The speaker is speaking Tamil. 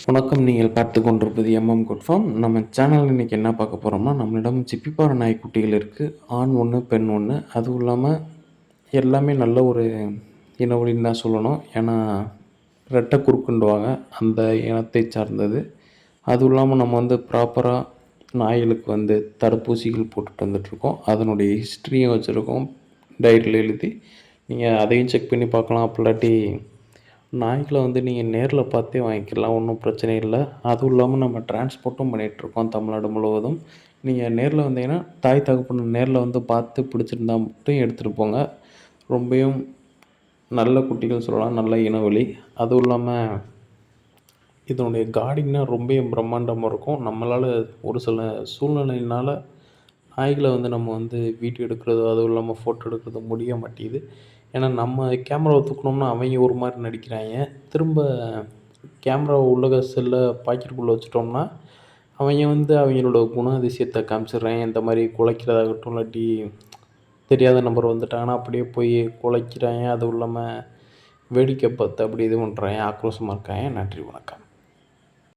வணக்கம். நீங்கள் பார்த்து கொண்டிருப்பது குட் ஃபார்ம். நம்ம சேனல் இன்றைக்கி என்ன பார்க்க போகிறோம்னா, நம்மளிடம் சிப்பிப்பாறை நாய்க்குட்டிகள் இருக்குது. ஆண் ஒன்று, பெண் ஒன்று. அதுவும் இல்லாமல் எல்லாமே நல்ல ஒரு இனவழின்னு தான் சொல்லணும். ஏன்னா ரெட்டை குறுக்குண்டுவாங்க, அந்த இனத்தை சார்ந்தது. அதுவும் இல்லாமல் நம்ம ப்ராப்பராக நாய்களுக்கு தடுப்பூசிகள் போட்டுட்டு வந்துட்டுருக்கோம். அதனுடைய ஹிஸ்ட்ரியும் வச்சுருக்கோம் டைரியில் எழுதி. நீங்கள் அதையும் செக் பண்ணி பார்க்கலாம். அப்படி இல்லாட்டி நாய்களை நீங்கள் நேரில் பார்த்தே வாங்கிக்கலாம், ஒன்றும் பிரச்சனை இல்லை. அதுவும் இல்லாமல் நம்ம டிரான்ஸ்போர்ட்டும் பண்ணிகிட்ருக்கோம் தமிழ்நாடு முழுவதும். நீங்கள் நேரில் வந்தீங்கன்னா தாய் தகப்பனை நேரில் பார்த்து பிடிச்சிருந்தா மட்டும் எடுத்துகிட்டு போங்க. ரொம்பவும் நல்ல குட்டிகள் சொல்லலாம், நல்ல இனவழி. அதுவும் இல்லாமல் இதனுடைய கார்டிங்னால் ரொம்பவும் பிரம்மாண்டமாக இருக்கும். நம்மளால் ஒரு சில சூழ்நிலையினால் நாய்களை நம்ம வீடியோ எடுக்கிறதோ, அதுவும் இல்லாமல் ஃபோட்டோ எடுக்கிறதோ முடிய மாட்டேங்குது. ஏன்னா நம்ம கேமராவை தூக்குனோம்னா அவங்க ஒரு மாதிரி நடிக்கிறாங்க. திரும்ப கேமராவை உள்ளக செல்லை பாக்கெட்டுக்குள்ளே வச்சுட்டோம்னா அவங்க அவங்களோட குணாதிசயத்தை காமிச்சிடுறாங்க. இந்த மாதிரி குலைக்கிறதாகட்டும், இல்லாட்டி தெரியாத நம்பர் வந்துட்டாங்கன்னா அப்படியே போய் குலைக்கிறாங்க. அதுவும் இல்லாமல் வேடிக்கை பார்த்து அப்படி இது பண்ணுறாங்க, ஆக்ரோஷமாக இருக்காங்க. நன்றி, வணக்கம்.